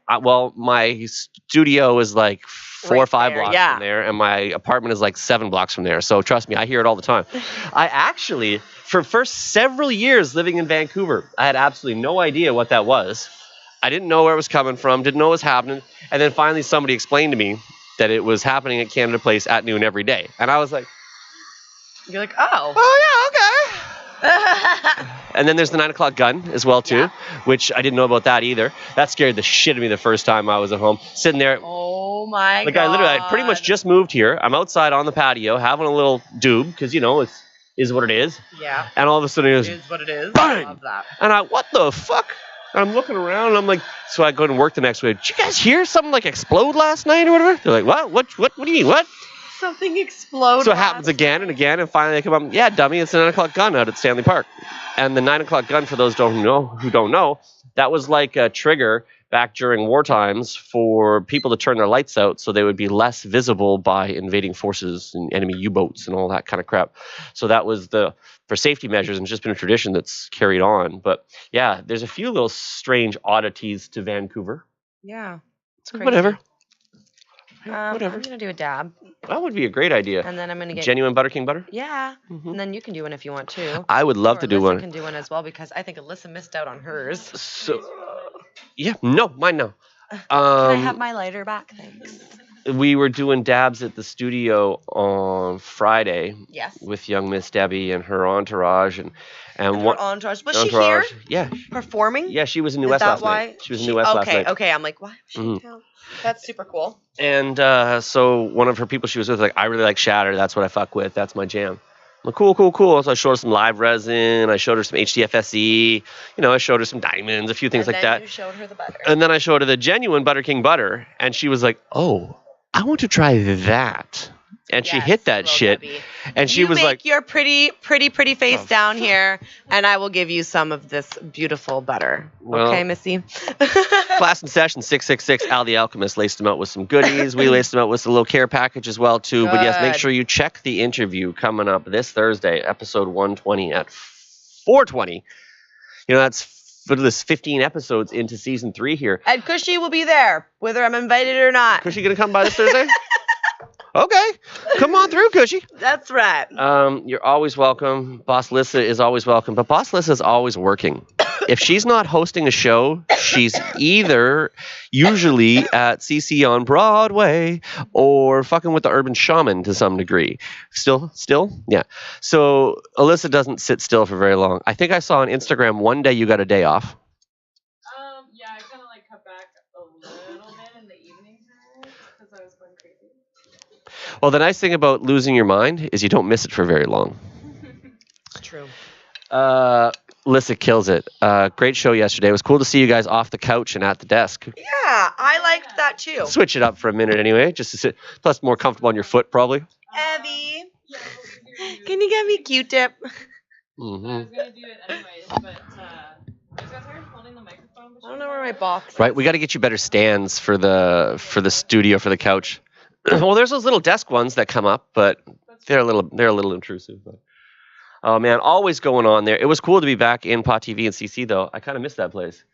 my studio is like 4 or 5 blocks
yeah.
from there, and my apartment is like 7 blocks from there. So trust me, I hear it all the time. I actually, for first several years living in Vancouver, I had absolutely no idea what that was. I didn't know where it was coming from, didn't know what was happening. And then finally somebody explained to me that it was happening at Canada Place at noon every day. And I was like,
you're like, oh.
Oh, yeah, okay. And then there's the 9 o'clock gun as well, too, which I didn't know about that either. That scared the shit out of me the first time I was at home. Sitting there.
Oh, my God.
I pretty much just moved here. I'm outside on the patio having a little doob because, it is what it is.
Yeah.
And all of a sudden it
is what it is.
Bang!
I love that.
And what the fuck? And I'm looking around and I'm like, so I go to work the next week. Did you guys hear something like explode last night or whatever? They're like, what? What do you mean? What?
something explode.
So it happens again and again, and finally they come up. Yeah, dummy, it's a 9 o'clock gun out at Stanley Park. And the 9 o'clock gun, for those who don't know, that was like a trigger back during war times for people to turn their lights out so they would be less visible by invading forces and enemy U-boats and all that kind of crap. So that was for safety measures, and it's just been a tradition that's carried on. But yeah, there's a few little strange oddities to Vancouver.
Yeah, it's crazy.
Whatever.
I'm gonna do a dab,
That would be a great idea.
and then I'm gonna get
Genuine Butter King butter?
Yeah,
Mhm.
and then you can do one if you want to.
I would love
Or
to do
Alyssa
one.
Can do one as well because I think Alyssa missed out on hers.
So, yeah, no, mine no.
Can I have my lighter back? Thanks.
We were doing dabs at the studio on Friday
Yes.
with young Miss Debbie and her entourage, and
And her
what
entourage. Was she here
entourage? Yeah,
performing?
yeah, she was in New
Is
West
that
last
why?
night. She was in New West last night.
Okay. I'm like, why was she in
Mhm.
town? That's super cool.
And so one of her people she was with, like, I really like Shatter. That's what I fuck with. That's my jam. I'm like, cool. So I showed her some live resin. I showed her some HDFSE. I showed her some diamonds, a few things
And
like
then
that.
You showed her the butter.
And then I showed her the genuine Butter King butter, and she was like, "Oh, I want to try that." And she
Yes,
hit that
little
shit,
Debbie.
and she
you
was
make
like,
your pretty face
Oh.
down here, and I will give you some of this beautiful butter.
Well,
okay, Missy?
"Class in session 666." Al the Alchemist laced them out with some goodies. We laced them out with a little care package as well too. But yes, make
Good.
sure you check the interview coming up this Thursday, episode 120 at 4:20. That's for this 15 episodes into season 3 here.
And Cushy will be there, whether I'm invited or not.
Cushy gonna come by this Thursday? Okay, come on through, Cushy.
That's right.
You're always welcome. Boss Lissa is always welcome, but Boss Lissa is always working. If she's not hosting a show, she's either usually at CC on Broadway or fucking with the Urban Shaman to some degree. Still? Yeah. So Alyssa doesn't sit still for very long. I think I saw on Instagram one day you got a day off.
Yeah, I kind of like cut back a little bit in the evening because I was going crazy.
Well, the nice thing about losing your mind is you don't miss it for very long.
True.
Lissa kills it. Great show yesterday. It was cool to see you guys off the couch and at the desk.
Yeah, I liked that too.
Switch it up for a minute anyway, just to sit. Plus, more comfortable on your foot, probably.
Evie, can you get me Q-tip?
Mm-hmm.
I was gonna do it anyways, but I just got tired of holding the microphone.
I don't know where my box is.
Right, we got to get you better stands for the studio for the couch. Well, there's those little desk ones that come up, but they're a little intrusive. But. Oh man, always going on there. It was cool to be back in Pot TV and CC though. I kind of miss that place.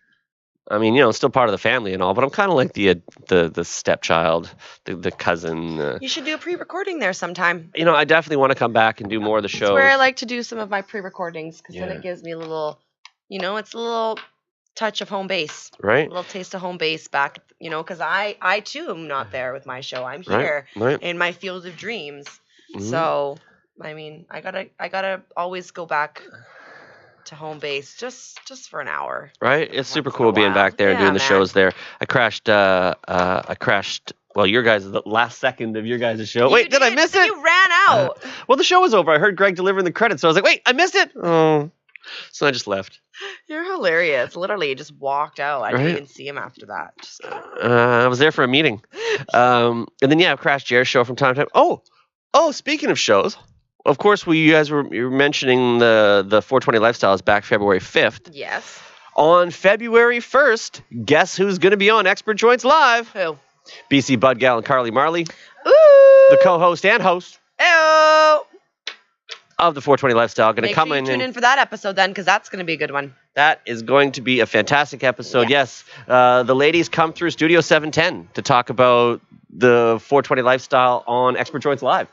I mean, still part of the family and all, but I'm kind of like the stepchild, the cousin.
You should do a pre-recording there sometime.
I definitely want to come back and do more of the
That's
shows.
where I like to do some of my pre-recordings because then
Yeah.
it gives me a little, it's a little touch of home base, a
Right?
little taste of home base back, because I too am not there with my show. I'm here
Right.
in my field of dreams.
Mhm.
So, I mean, I gotta always go back to home base just for an hour.
Right? It's super
Once in
cool
a
being
while.
back there and
Yeah,
doing the
man.
shows there. I crashed. Well, your guys, the last second of your guys' show.
You
Wait, did I miss it?
You ran out.
Well, the show was over. I heard Greg delivering the credits, so I was like, wait, I missed it. Oh, so I just left.
You're hilarious. Literally, you just walked out. I didn't
Right.
even see him after that. Just,
I was there for a meeting, and then I crashed Jared's show from time to time. Oh, speaking of shows, of course, you guys were mentioning the 420 Lifestyle is back February 5th.
yes.
On February 1st, guess who's going to be on Expert Joints Live?
Who?
BC Budgal and Carly Marley,
Ooh.
the co-host and host
Ew.
of the 420 Lifestyle, going to
Make
come
sure you
in.
tune in for that episode then, because that's going to be a good one.
That is going to be a fantastic episode. Yes, the ladies come through Studio 710 to talk about the 420 Lifestyle on Expert Joints Live.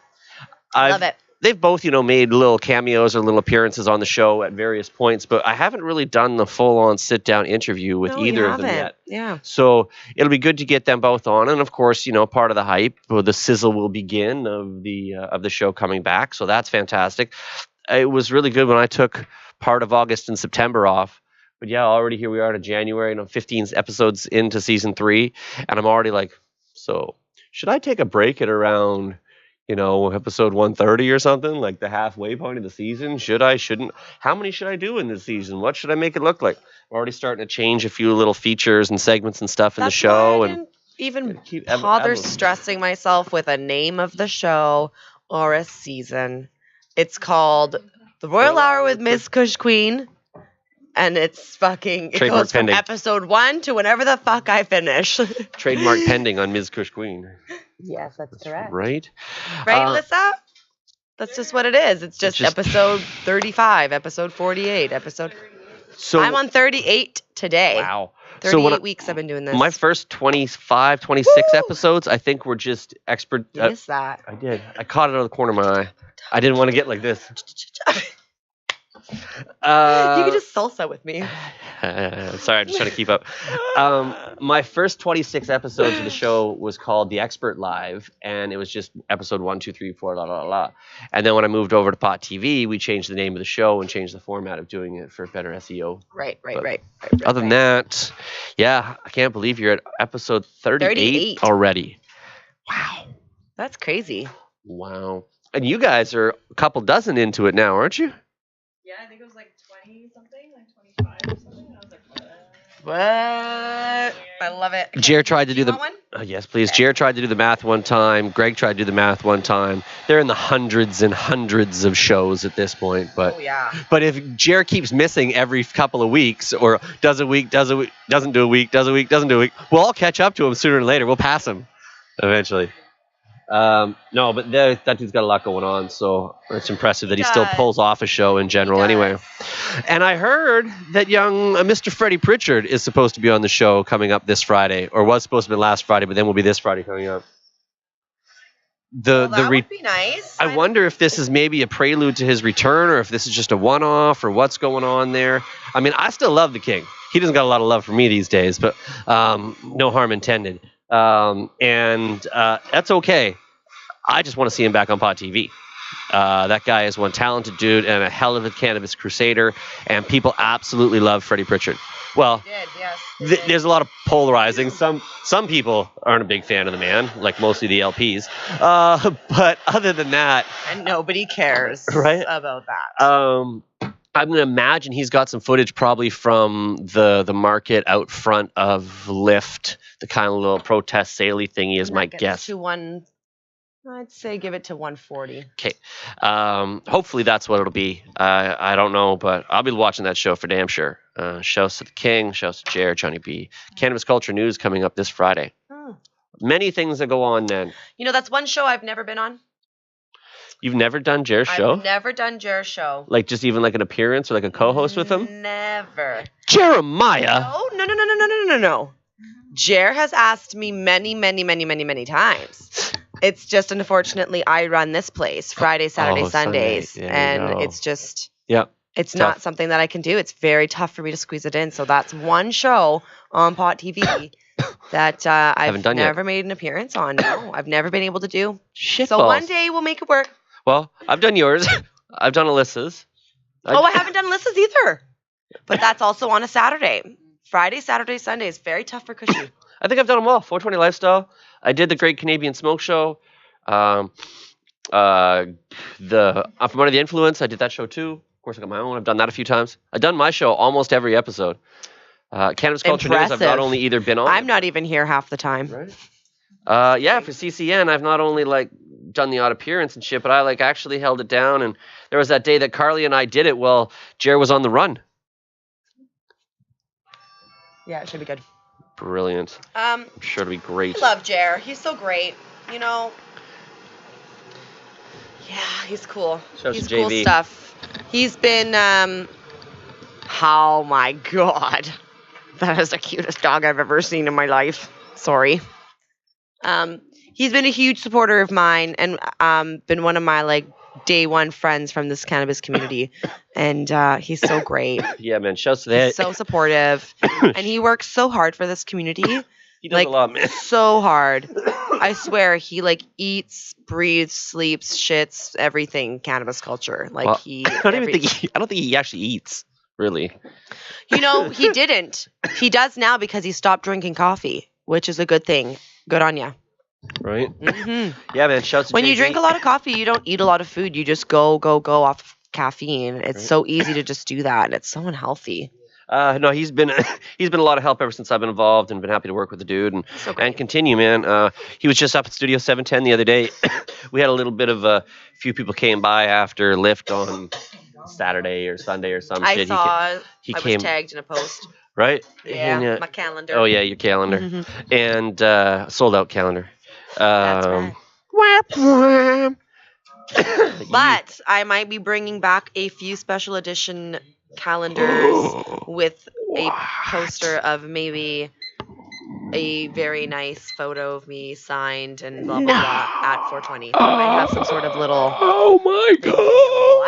Love it.
They've both, made little cameos or little appearances on the show at various points, but I haven't really done the full-on sit-down interview with
No,
either
you
of them
haven't.
yet.
Yeah.
So it'll be good to get them both on, and of course, part of the hype, the sizzle will begin of the show coming back. So that's fantastic. It was really good when I took part of August and September off. But yeah, already here we are in January, 15 episodes into season 3, and I'm already like, so should I take a break at around, episode 130 or something, like the halfway point of the season? Should I? Shouldn't? How many should I do in this season? What should I make it look like? I'm already starting to change a few little features and segments and stuff in the show,
why I
and
didn't even
Keep
bother
ev-
stressing myself with a name of the show or a season. It's called The Royal Hour with Mz Kush Queen. And it's fucking, it
Trademark
goes from
pending.
episode 1 to whenever the fuck I finish.
Trademark pending on Mz Kush Queen.
Yes, that's correct.
Right?
Right, Alyssa? That's just what it is. It's just episode 35, episode 48, episode...
So
I'm on 38 today.
wow.
38 weeks I've been doing this.
My first 25, 26
Woo!
episodes, I think, were just expert.
You missed that.
I did. I caught it out of the corner of my eye. I didn't want to get like this.
You can just salsa with me.
Sorry, I'm just trying to keep up. My first 26 episodes of the show was called The Expert Live, and it was just episode 1, 2, 3, 4, la la la. And then when I moved over to Pot TV, we changed the name of the show and changed the format of doing it for better SEO.
Right.
Other than that, yeah, I can't believe you're at episode 38 already. Wow.
That's crazy.
Wow. And you guys are a couple dozen into it now, aren't you?
Yeah, I think it was like 20 something, like 25 or something. I was like,
What? I love it.
Jer tried to do the
Want one?
yes, please. Jer tried to do the math one time. Greg tried to do the math one time. They're in the hundreds and hundreds of shows at this point. But
Oh, yeah.
but if Jer keeps missing every couple of weeks, or does a week, doesn't do a week, does a week, doesn't do a week, we'll all catch up to him sooner or later. We'll pass him eventually. No, but that dude's got a lot going on, so it's impressive that he still
does.
pulls off a show in general anyway. And I heard that young Mr. Freddie Pritchard is supposed to be on the show coming up this Friday, or was supposed to be last Friday, but then will be this Friday coming up.
That would be nice.
I wonder if this is maybe a prelude to his return, or if this is just a one-off, or what's going on there. I mean, I still love the King. He doesn't got a lot of love for me these days, but no harm intended. And that's okay. I just want to see him back on Pod TV. That guy is one talented dude and a hell of a cannabis crusader, and people absolutely love Freddie Pritchard. Well, there's a lot of polarizing. Some people aren't a big fan of the man, like mostly the LPs. But other than that,
and nobody cares
right?
about that.
I'm gonna imagine he's got some footage probably from the market out front of Lyft, the kind of little protest sale-y thingy is my guess.
I'd say give it to 140.
Okay. Hopefully that's what it'll be. I don't know, but I'll be watching that show for damn sure. Shouts to the King, shouts to Jared, Johnny B. Cannabis Culture News coming up this Friday. Many things that go on then.
You know, that's one show I've never been on.
You've never done Jared's show?
I've never done Jared's show.
Like just even like an appearance or like a co-host with him?
Never.
Jeremiah!
No. Jer has asked me many times. It's just unfortunately I run this place Friday, Saturday, Sundays, and it's just it's tough. Not something that I can do. It's very tough for me to squeeze it in. So that's one show on Pot TV that I've never made an appearance on. No, I've never been able to do. So one day we'll make it work.
Well, I've done yours. I've done Alyssa's.
I haven't done Alyssa's either. But that's also on a Saturday. Friday, Saturday, Sunday is very tough for Cushy.
I think I've done them all. 420 Lifestyle. I did the Great Canadian Smoke Show. From Under the Influence, I did that show too. Of course, I got my own. I've done that a few times. I've done my show almost every episode. Cannabis Culture News, I've not only either been on.
I'm not even here half the time.
Right? For CCN, I've not only like done the odd appearance and shit, but I like actually held it down. And there was that day that Carly and I did it while Jer was on the run.
Yeah, it should be good.
Brilliant. I'm sure it'll be great.
I love Jer. He's so great. You know. Yeah, he's cool. He's cool stuff. He's been oh my god. That is the cutest dog I've ever seen in my life. Sorry. He's been a huge supporter of mine and been one of my like day one friends from this cannabis community. And he's so great.
Yeah, man. Shouts to that.
He's so supportive. And he works so hard for this community.
He does a lot, man.
So hard. I swear, he like eats, breathes, sleeps, shits, everything cannabis culture. Like
I don't think he actually eats, really.
You know, he didn't. He does now because he stopped drinking coffee, which is a good thing. Good on ya.
Right?
Mm-hmm.
Yeah, man. Shouts to
when
JV.
you drink a lot of coffee, you don't eat a lot of food. You just go off caffeine. It's so easy to just do that, and it's so unhealthy.
No, he's been he's been a lot of help ever since I've been involved, and been happy to work with the dude
So great.
and continue, man. He was just up at Studio 710 the other day. We had a little bit of a few people came by after Lyft on Saturday or Sunday or some
I
shit.
saw.
He
I
came
was tagged in a post.
right.
Yeah,
And,
my calendar.
oh yeah, your calendar
Mhm.
and sold out calendar.
That's right. But I might be bringing back a few special edition calendars with a poster of maybe a very nice photo of me signed and blah blah blah at 420. So I might have some sort of little.
Oh my god!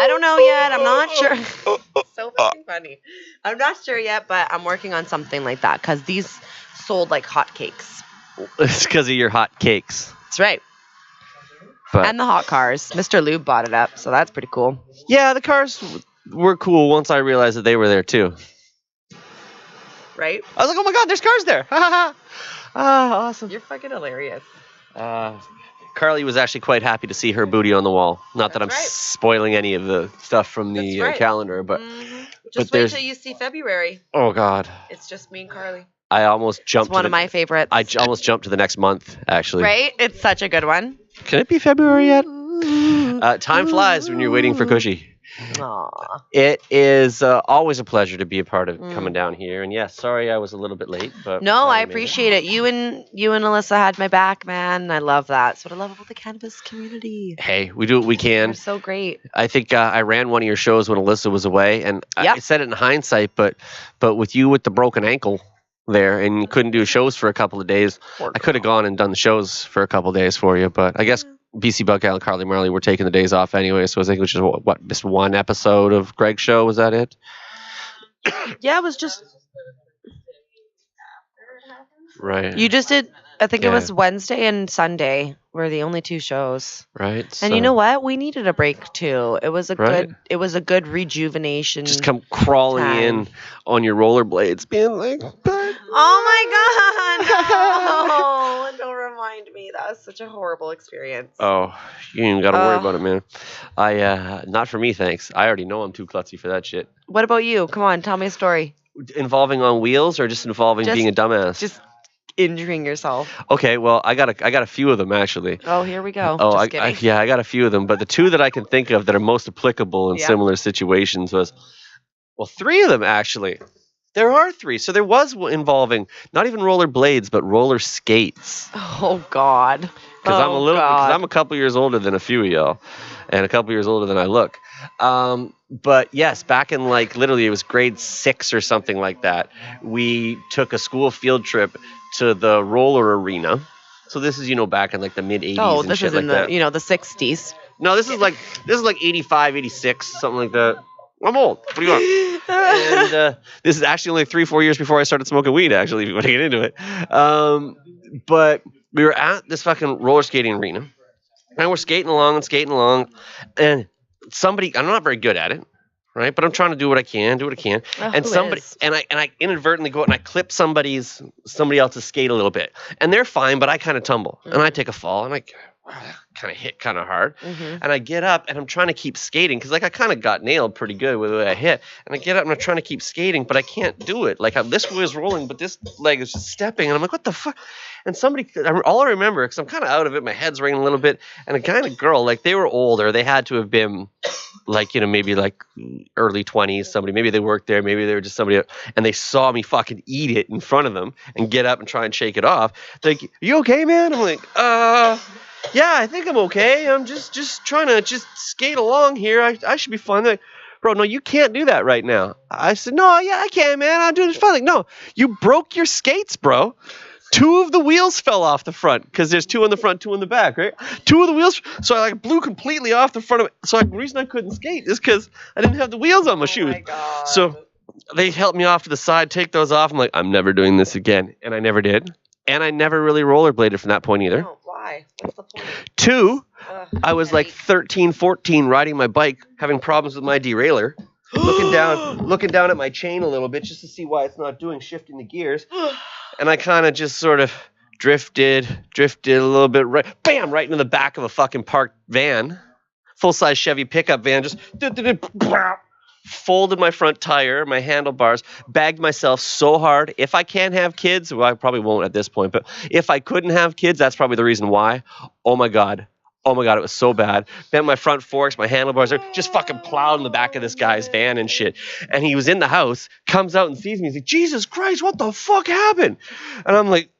I don't know yet. I'm not sure. So fucking funny. I'm not sure yet, but I'm working on something like that because these sold like hotcakes.
It's because of your hot cakes.
That's right.
But
And the hot cars. Mr. Lube bought it up, so that's pretty cool.
yeah, the cars were cool once I realized that they were there too.
Right?
I was like, oh my god, there's cars there! Ha ha ha! Ah, awesome.
You're fucking hilarious.
Carly was actually quite happy to see her booty on the wall. Not that I'm
That's right.
spoiling any of the stuff from the
That's right.
calendar, but
Mhm.
but
Just wait
there's-
till you see February.
oh god,
It's just me and Carly.
I almost
It's
jumped.
one
to
of my favorites.
almost jumped to the next month. Actually,
Right? It's such a good one.
Can it be February yet? Time flies when you're waiting for Cushy.
Aw.
It is always a pleasure to be a part of
Mm.
coming down here. And yes, sorry I was a little bit late, but
No,
glad
I
we made
appreciate it. You and Alyssa had my back, man. I love that. That's what I love about the cannabis community.
Hey, we do what we can.
You're so great.
I think I ran one of your shows when Alyssa was away, and
Yep.
I said it in hindsight, but with you with the broken ankle there, and you couldn't do shows for a couple of days, I could have gone and done the shows for a couple of days for you, but I guess BC Buckeye and Carly Marley were taking the days off anyway, so I think it was just what just one episode of Greg's show. Was that it?
Yeah, it was just
Right.
you just did. I think it
Yeah.
was Wednesday and Sunday were the only two shows.
Right.
And you know what? We needed a break too. It was a
Right.
good rejuvenation.
Just come crawling in
Time.
on your rollerblades, being like,
Oh my god! No, don't remind me. That was such a horrible experience.
oh, you ain't got to worry
Ugh.
about it, man. Not for me, thanks. I already know I'm too klutzy for that shit.
What about you? Come on, tell me a story.
Involving on wheels or just involving
Just-
being a dumbass?
Just injuring yourself.
Okay, well, I got a few of them actually.
Oh, here we go.
Oh,
Just kidding.
I got a few of them, but the two that I can think of that are most applicable in
Yeah.
similar situations was, well, three of them actually. There are three. So there was involving not even roller blades, but roller skates.
Oh God.
Because
God.
I'm a couple years older than a few of y'all, and a couple years older than I look. But yes, back in like literally it was grade 6 or something like that. We took a school field trip to the roller arena. So this is back in like the mid 80s
Oh,
and
this
shit
is
like
in
that.
the 60s.
No, this is like 85, 86, something like that. I'm old. What do you want? And this is actually only 3-4 years before I started smoking weed. Actually, if you want to get into it, but we were at this fucking roller skating arena, and we're skating along, and somebody. I'm not very good at it, right? But I'm trying to do what I can, and
who
somebody
is?
and I inadvertently go out and I clip somebody else's skate a little bit, and they're fine, but I kind of tumble and I take a fall and I kind of hit kind of hard.
Mhm.
And I get up and I'm trying to keep skating because like I kind of got nailed pretty good with the way I hit. And I get up and I'm trying to keep skating, but I can't do it. Like this was rolling, but this leg is just stepping. And I'm like, what the fuck? And all I remember, because I'm kind of out of it, my head's ringing a little bit. And a kind of girl, like they were older. They had to have been like, maybe like early 20s, somebody. Maybe they worked there. Maybe they were just somebody else. And they saw me fucking eat it in front of them and get up and try and shake it off. They're like, you okay, man? I'm like, yeah, I think I'm okay. I'm just trying to just skate along here. I should be fine. They're like, bro, no, you can't do that right now. I said, no, yeah, I can, man. I'm doing it fine. Like, no, you broke your skates, bro. 2 of the wheels fell off the front because there's 2 in the front, 2 in the back, right? 2 of the wheels. So I like blew completely off the front of it. So the reason I couldn't skate is because I didn't have the wheels on my shoes.
my God.
So they helped me off to the side, take those off. I'm like, I'm never doing this again. And I never did. And I never really rollerbladed from that point either.
No, why? What's the point?
2,
Ugh,
I was like 13, 14 riding my bike, having problems with my derailleur, looking down at my chain a little bit just to see why it's not shifting the gears. And I kind of just sort of drifted a little bit, right into the back of a fucking parked van, full-size Chevy pickup van, just folded my front tire, my handlebars, bagged myself so hard. If I can't have kids, well, I probably won't at this point, but if I couldn't have kids, that's probably the reason why. Oh my God. Oh my God, it was so bad. Bent my front forks, my handlebars are just fucking plowed in the back of this guy's van and shit. And he was in the house, comes out and sees me. He's like, Jesus Christ, what the fuck happened? And I'm like,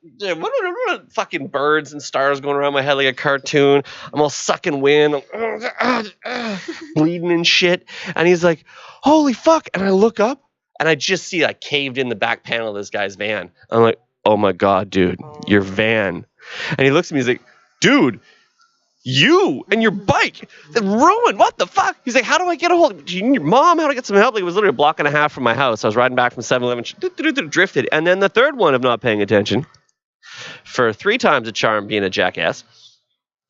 fucking birds and stars going around my head like a cartoon. I'm all sucking wind, bleeding and shit. And he's like, holy fuck. And I look up and I just see I caved in the back panel of this guy's van. I'm like, oh my God, dude, your van. And he looks at me, he's like, dude, you and your bike, they're ruined. What the fuck? He's like, how do I get a hold of you? Your mom? How do I get some help? Like, it was literally a block and a half from my house. I was riding back from 7-Eleven, drifted. And then the third one of not paying attention, for 3 times a charm being a jackass.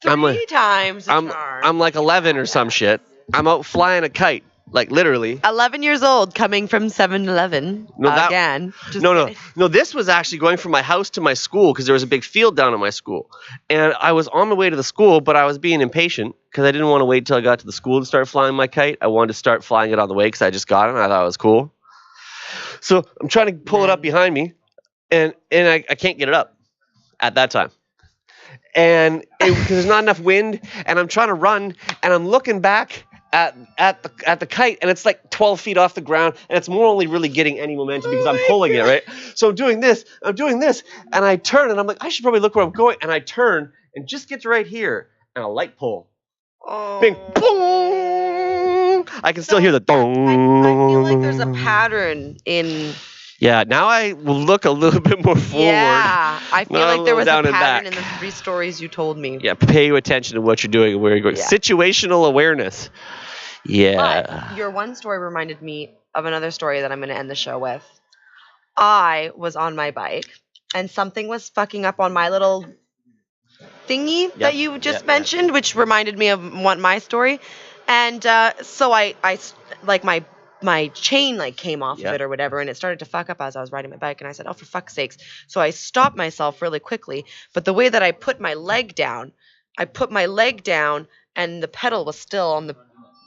Three times a charm.
I'm like 11 or some shit. I'm out flying a kite, like literally.
11 years old, coming from 7-Eleven again.
No. This was actually going from my house to my school because there was a big field down at my school, and I was on my way to the school, but I was being impatient because I didn't want to wait till I got to the school to start flying my kite. I wanted to start flying it on the way because I just got it and I thought it was cool. So I'm trying to pull it up behind me, and I can't get it up at that time. And because there's not enough wind, and I'm trying to run, and I'm looking back at the kite, and it's like 12 feet off the ground, and it's more only really getting any momentum because I'm pulling it, right? So I'm doing this, and I turn, and I'm like, I should probably look where I'm going, and I turn, and just gets right here, and a light pole.
Oh.
Bing, boom! I can still hear the dong.
I feel like there's a pattern in...
Yeah, now I will look a little bit more forward.
Yeah, I feel
Not
like there was a
down and
pattern
back.
in the 3 stories you told me.
Yeah, pay attention to what you're doing and where you're going.
Yeah.
Situational awareness. Yeah.
But your one story reminded me of another story that I'm going to end the show with. I was on my bike, and something was fucking up on my little thingy that you just mentioned, which reminded me of my story. And so I like my chain like came off of it or whatever, and it started to fuck up as I was riding my bike, and I said, oh, for fuck's sakes. So I stopped myself really quickly, but the way that I put my leg down, and the pedal was still on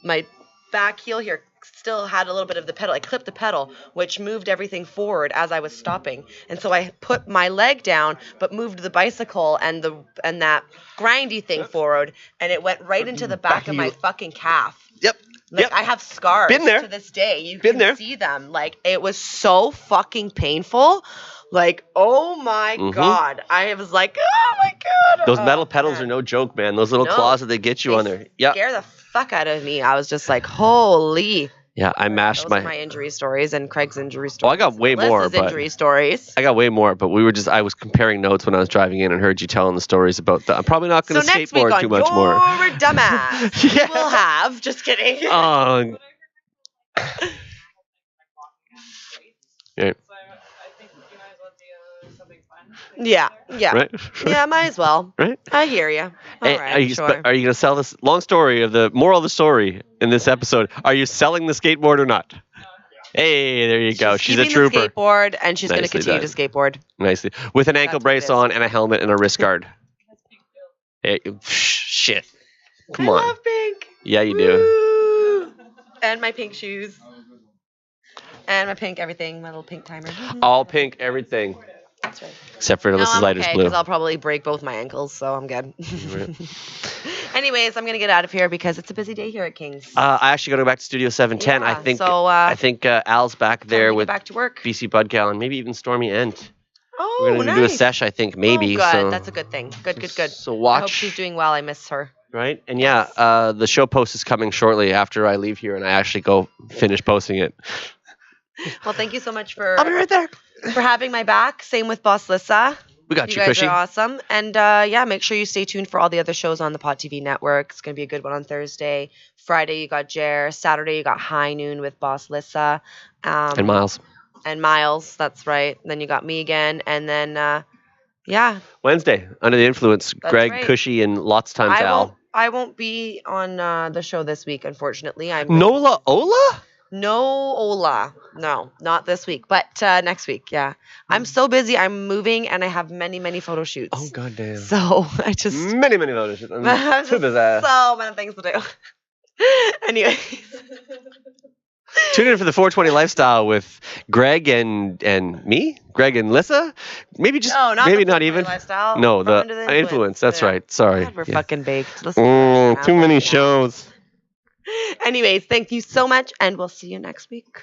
my back heel here still had a little bit of the pedal. I clipped the pedal, which moved everything forward as I was stopping. And so I put my leg down, but moved the bicycle and that grindy thing forward, and it went right into the back of my fucking calf.
Yep.
Like, I have scars
Been there.
to this day. You
Been
can see them. Like, it was so fucking painful. Like, oh my God. I was like, oh my God.
Those metal pedals are no joke, man. Those little claws that they get you on there. Yeah.
Scare the fuck out of me. I was just like, holy.
Yeah, I mashed
Those are my injury stories and Craig's injury stories.
Well, I got way more, but
injury stories.
I got way more, but I was comparing notes when I was driving in and heard you telling the stories about that. I'm probably not going to skateboard too much more.
So next week on Your Dumbass,
Yeah.
we will have, just kidding.
Oh. Yeah.
Yeah.
Right?
Yeah, might as well.
Right?
I hear you. All
Hey,
right,
are you
sure.
going to sell this long story of the moral of the story in this episode? Are you selling the skateboard or not? Hey, there you go. She's a
keeping
trooper.
The skateboard, and she's going to
Nicely
continue to skateboard.
Nicely. With an ankle
That's what it
brace
is.
on and a helmet and a wrist guard. Hey, shit. Come on.
I love pink.
Yeah, you do.
Woo. And my pink shoes. And my pink everything, my little pink timer.
All pink, everything.
That's right.
Except for
No,
Alyssa's
I'm
lighter's
okay,
blue.
because I'll probably break both my ankles, so I'm good.
Right.
Anyways, I'm going to get out of here because it's a busy day here at King's.
I actually got to go back to Studio 710.
Yeah,
I think Al's back there with
back to work.
BC
Oh,
and maybe even Stormy Ent.
Oh,
We're going to
nice.
do a sesh, I think, maybe.
Oh, good.
So,
That's a good thing. Good.
So watch.
I hope she's doing well. I miss her.
Right? And yeah, the show post is coming shortly after I leave here and I actually go finish posting it.
Well, thank you so much for
I'll be right there.
for having my back. Same with Boss Lissa.
We got you,
guys
Cushy.
are awesome. And yeah, make sure you stay tuned for all the other shows on the Pod TV network. It's going to be a good one on Thursday. Friday, you got Jer. Saturday, you got High Noon with Boss Lissa.
And Miles.
And Miles, that's right. Then you got me again. And then, yeah.
Wednesday, Under the Influence,
That's
Greg,
right.
Cushy, and lots of times Al.
I won't be on the show this week, unfortunately.
Nola Ola?
No Ola. No, not this week, but next week. Yeah. I'm so busy. I'm moving and I have many, many photo shoots.
Oh, goddamn.
So I just.
Many photos.
I have just so many things to do. Anyways.
Tune in for the 420 lifestyle with Greg and me, Greg and Lissa. Maybe just
No, not
maybe
the
not
420
even.
lifestyle.
No,
From
the
Under
influence. That's
Yeah.
right. Sorry.
God, we're
Yeah.
fucking baked. Listen to us now.
Too many shows.
Anyways, thank you so much, and we'll see you next week.